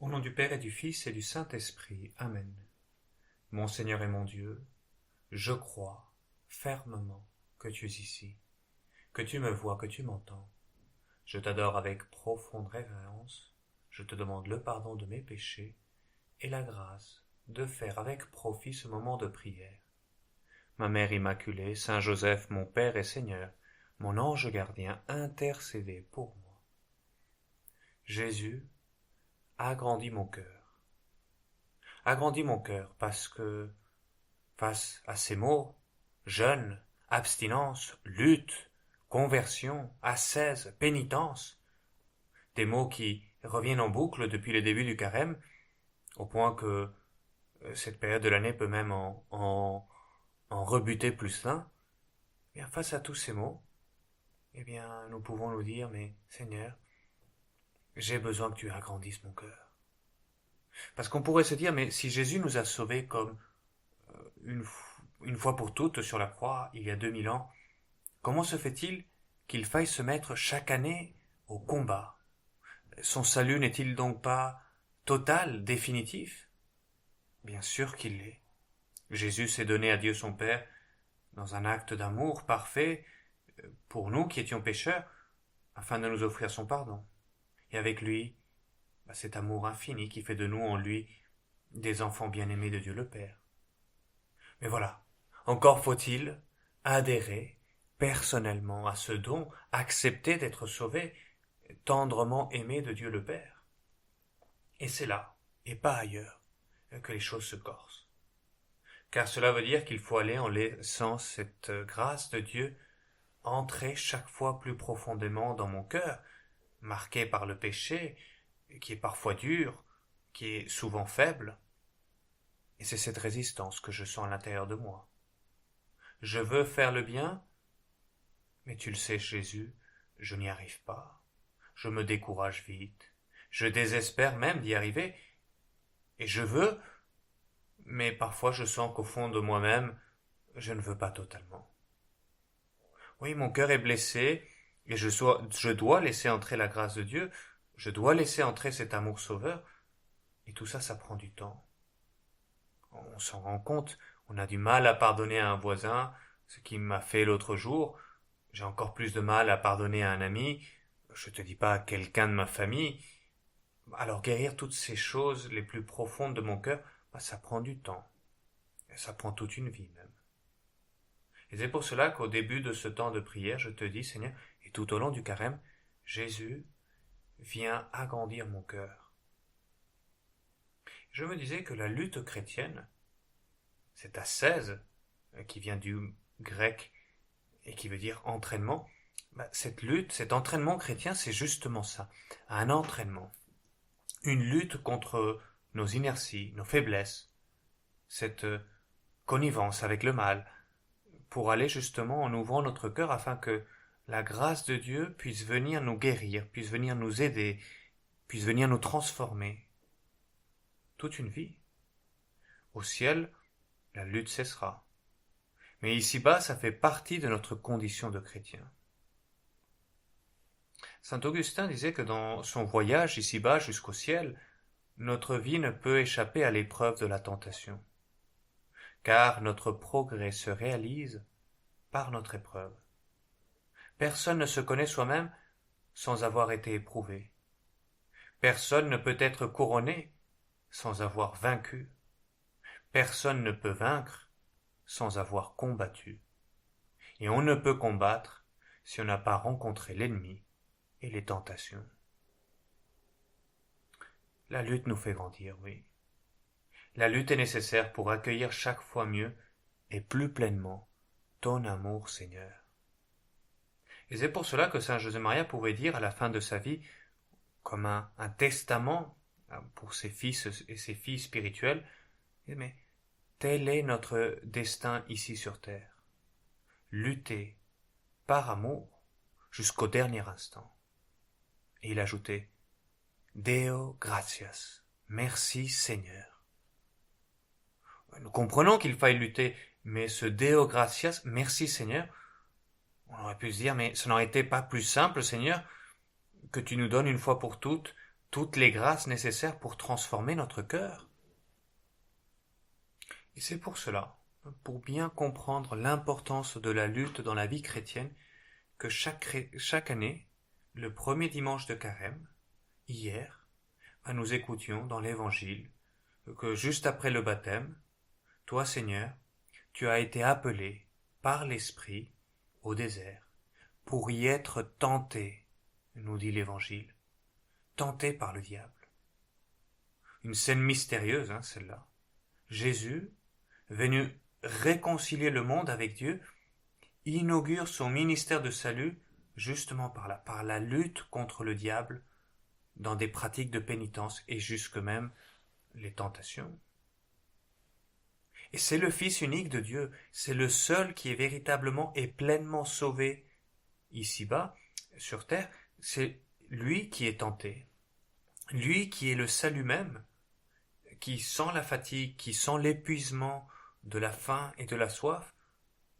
Au nom du Père et du Fils et du Saint-Esprit. Amen. Mon Seigneur et mon Dieu, je crois fermement que tu es ici, que tu me vois, que tu m'entends. Je t'adore avec profonde révérence, je te demande le pardon de mes péchés et la grâce de faire avec profit ce moment de prière. Ma Mère Immaculée, Saint Joseph, mon Père et Seigneur, mon ange gardien, intercédez pour moi. Jésus, agrandis mon cœur. Agrandis mon cœur parce que, face à ces mots, jeûne, abstinence, lutte, conversion, ascèse, pénitence, des mots qui reviennent en boucle depuis le début du carême, au point que cette période de l'année peut même en rebuter plus d'un. Bien, face à tous ces mots, eh bien, nous pouvons nous dire, mais Seigneur, j'ai besoin que tu agrandisses mon cœur. Parce qu'on pourrait se dire, mais si Jésus nous a sauvés comme une, une fois pour toutes sur la croix, il y a 2000 ans, comment se fait-il qu'il faille se mettre chaque année au combat? Son salut n'est-il donc pas total, définitif? Bien sûr qu'il l'est. Jésus s'est donné à Dieu son Père dans un acte d'amour parfait pour nous qui étions pécheurs, afin de nous offrir son pardon. Et avec lui, cet amour infini qui fait de nous en lui des enfants bien-aimés de Dieu le Père. Mais voilà, encore faut-il adhérer personnellement à ce don, accepter d'être sauvé, tendrement aimé de Dieu le Père. Et c'est là, et pas ailleurs, que les choses se corsent. Car cela veut dire qu'il faut aller en laissant cette grâce de Dieu entrer chaque fois plus profondément dans mon cœur, marqué par le péché, qui est parfois dur, qui est souvent faible. Et c'est cette résistance que je sens à l'intérieur de moi. Je veux faire le bien, mais tu le sais, Jésus, je n'y arrive pas. Je me décourage vite. Je désespère même d'y arriver. Et je veux, mais parfois je sens qu'au fond de moi-même, je ne veux pas totalement. Oui, mon cœur est blessé, et je dois laisser entrer la grâce de Dieu, je dois laisser entrer cet amour sauveur, et tout ça, ça prend du temps. On s'en rend compte, on a du mal à pardonner à un voisin, ce qui m'a fait l'autre jour, j'ai encore plus de mal à pardonner à un ami, je te dis pas à quelqu'un de ma famille. Alors guérir toutes ces choses les plus profondes de mon cœur, ça prend du temps, et ça prend toute une vie même. Et c'est pour cela qu'au début de ce temps de prière, je te dis, Seigneur, et tout au long du carême, Jésus, viens agrandir mon cœur. Je me disais que la lutte chrétienne, cette ascèse, qui vient du grec et qui veut dire entraînement, cette lutte, cet entraînement chrétien, c'est justement ça, un entraînement, une lutte contre nos inerties, nos faiblesses, cette connivence avec le mal, pour aller justement en ouvrant notre cœur afin que la grâce de Dieu puisse venir nous guérir, puisse venir nous aider, puisse venir nous transformer. Toute une vie. Au ciel, la lutte cessera. Mais ici-bas, ça fait partie de notre condition de chrétien. Saint Augustin disait que dans son voyage ici-bas jusqu'au ciel, notre vie ne peut échapper à l'épreuve de la tentation, car notre progrès se réalise par notre épreuve. Personne ne se connaît soi-même sans avoir été éprouvé. Personne ne peut être couronné sans avoir vaincu. Personne ne peut vaincre sans avoir combattu. Et on ne peut combattre si on n'a pas rencontré l'ennemi et les tentations. La lutte nous fait grandir, oui. La lutte est nécessaire pour accueillir chaque fois mieux et plus pleinement ton amour, Seigneur. Et c'est pour cela que Saint José Maria pouvait dire à la fin de sa vie, comme un testament pour ses fils et ses filles spirituelles, mais tel est notre destin ici sur terre. Lutter par amour jusqu'au dernier instant. Et il ajoutait, Deo gratias, merci Seigneur. Nous comprenons qu'il faille lutter, mais ce Deo gratias, merci Seigneur, on aurait pu se dire, mais ça n'aurait été pas plus simple, Seigneur, que tu nous donnes une fois pour toutes toutes les grâces nécessaires pour transformer notre cœur. Et c'est pour cela, pour bien comprendre l'importance de la lutte dans la vie chrétienne, que chaque année, le premier dimanche de Carême, hier, nous écoutions dans l'Évangile que juste après le baptême, toi Seigneur, tu as été appelé par l'Esprit au désert pour y être tenté, nous dit l'Évangile, tenté par le diable. Une scène mystérieuse, celle-là. Jésus, venu réconcilier le monde avec Dieu, inaugure son ministère de salut justement par la lutte contre le diable dans des pratiques de pénitence et jusque même les tentations. Et c'est le Fils unique de Dieu, c'est le seul qui est véritablement et pleinement sauvé ici-bas, sur terre, c'est lui qui est tenté, lui qui est le salut même, qui sent la fatigue, qui sent l'épuisement de la faim et de la soif,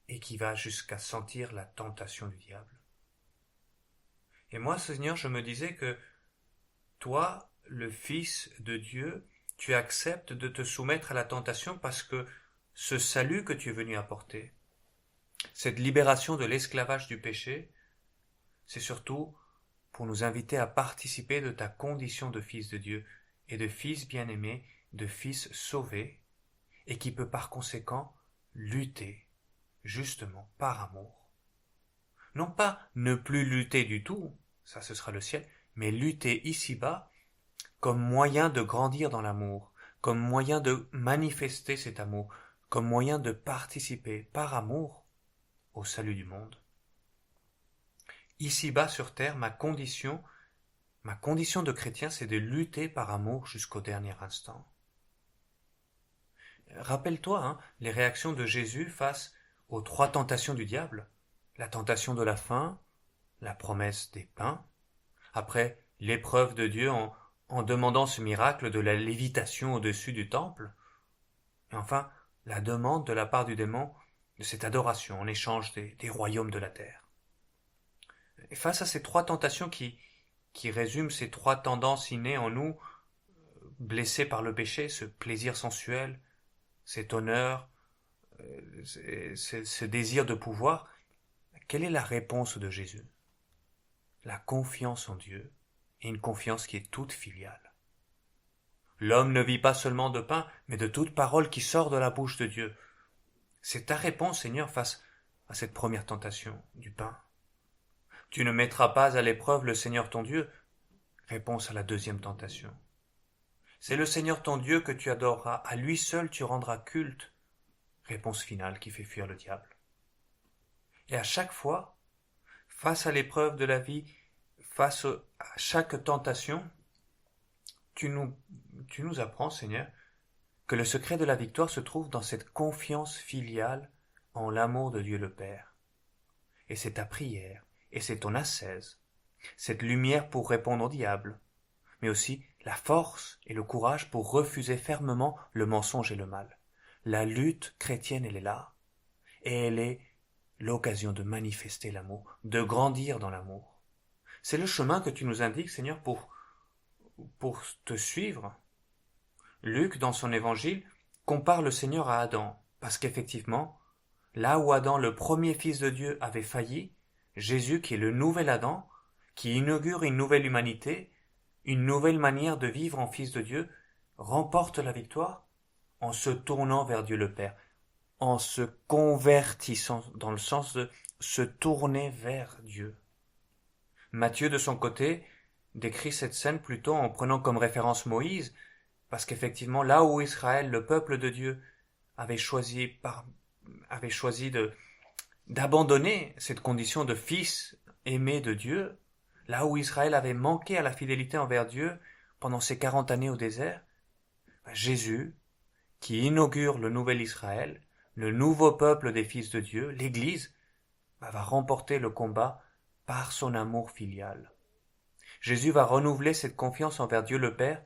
et qui va jusqu'à sentir la tentation du diable. Et moi, Seigneur, je me disais que toi, le Fils de Dieu, tu acceptes de te soumettre à la tentation parce que ce salut que tu es venu apporter, cette libération de l'esclavage du péché, c'est surtout pour nous inviter à participer de ta condition de Fils de Dieu et de Fils bien-aimé, de Fils sauvé, et qui peut par conséquent lutter, justement, par amour. Non pas ne plus lutter du tout, ça ce sera le ciel, mais lutter ici-bas comme moyen de grandir dans l'amour, comme moyen de manifester cet amour, comme moyen de participer par amour au salut du monde. Ici-bas sur terre, ma condition de chrétien, c'est de lutter par amour jusqu'au dernier instant. Rappelle-toi les réactions de Jésus face aux 3 tentations du diable. La tentation de la faim, la promesse des pains, après l'épreuve de Dieu en demandant ce miracle de la lévitation au-dessus du temple, et enfin la demande de la part du démon de cette adoration en échange des royaumes de la terre. Et face à ces 3 tentations qui résument ces 3 tendances innées en nous, blessées par le péché, ce plaisir sensuel, cet honneur, ce désir de pouvoir, quelle est la réponse de Jésus? La confiance en Dieu, et une confiance qui est toute filiale. L'homme ne vit pas seulement de pain, mais de toute parole qui sort de la bouche de Dieu. C'est ta réponse, Seigneur, face à cette première tentation du pain. Tu ne mettras pas à l'épreuve le Seigneur ton Dieu. Réponse à la deuxième tentation. C'est le Seigneur ton Dieu que tu adoreras, à lui seul tu rendras culte. Réponse finale qui fait fuir le diable. Et à chaque fois, face à l'épreuve de la vie, face à chaque tentation, tu nous apprends, Seigneur, que le secret de la victoire se trouve dans cette confiance filiale en l'amour de Dieu le Père. Et c'est ta prière, et c'est ton ascèse, cette lumière pour répondre au diable, mais aussi la force et le courage pour refuser fermement le mensonge et le mal. La lutte chrétienne, elle est là, et elle est l'occasion de manifester l'amour, de grandir dans l'amour. C'est le chemin que tu nous indiques, Seigneur, pour te suivre. Luc, dans son évangile, compare le Seigneur à Adam, parce qu'effectivement, là où Adam, le premier fils de Dieu, avait failli, Jésus, qui est le nouvel Adam, qui inaugure une nouvelle humanité, une nouvelle manière de vivre en fils de Dieu, remporte la victoire en se tournant vers Dieu le Père, en se convertissant, dans le sens de se tourner vers Dieu. Matthieu, de son côté, décrit cette scène plutôt en prenant comme référence Moïse, parce qu'effectivement, là où Israël, le peuple de Dieu, avait choisi d'abandonner cette condition de fils aimé de Dieu, là où Israël avait manqué à la fidélité envers Dieu pendant ces 40 années au désert, Jésus, qui inaugure le nouvel Israël, le nouveau peuple des fils de Dieu, l'Église, va remporter le combat par son amour filial. Jésus va renouveler cette confiance envers Dieu le Père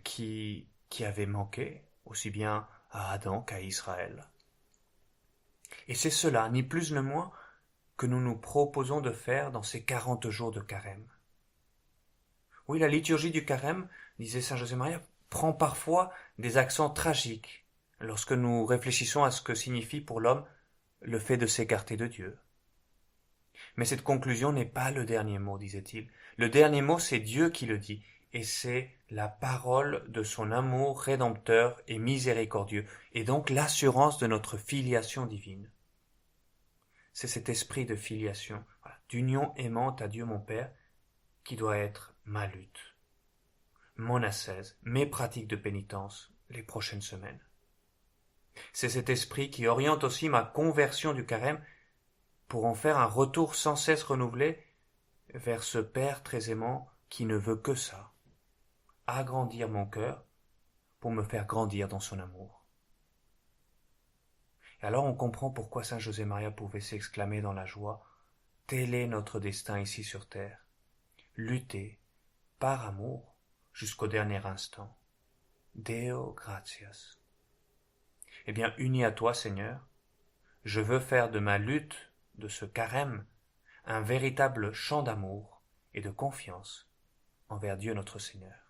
qui avait manqué aussi bien à Adam qu'à Israël. Et c'est cela, ni plus ni moins, que nous nous proposons de faire dans ces 40 jours de carême. Oui, la liturgie du carême, disait saint José Maria, prend parfois des accents tragiques lorsque nous réfléchissons à ce que signifie pour l'homme le fait de s'écarter de Dieu. Mais cette conclusion n'est pas le dernier mot, disait-il. Le dernier mot, c'est Dieu qui le dit, et c'est la parole de son amour rédempteur et miséricordieux, et donc l'assurance de notre filiation divine. C'est cet esprit de filiation, d'union aimante à Dieu mon Père, qui doit être ma lutte, mon ascèse, mes pratiques de pénitence les prochaines semaines. C'est cet esprit qui oriente aussi ma conversion du carême pour en faire un retour sans cesse renouvelé vers ce Père très aimant qui ne veut que ça, agrandir mon cœur pour me faire grandir dans son amour. Et alors on comprend pourquoi saint José Maria pouvait s'exclamer dans la joie « Tel est notre destin ici sur terre, lutter par amour jusqu'au dernier instant. Deo gratias. » Eh bien, uni à toi, Seigneur, je veux faire de ma lutte, de ce carême, un véritable chant d'amour et de confiance envers Dieu notre Seigneur.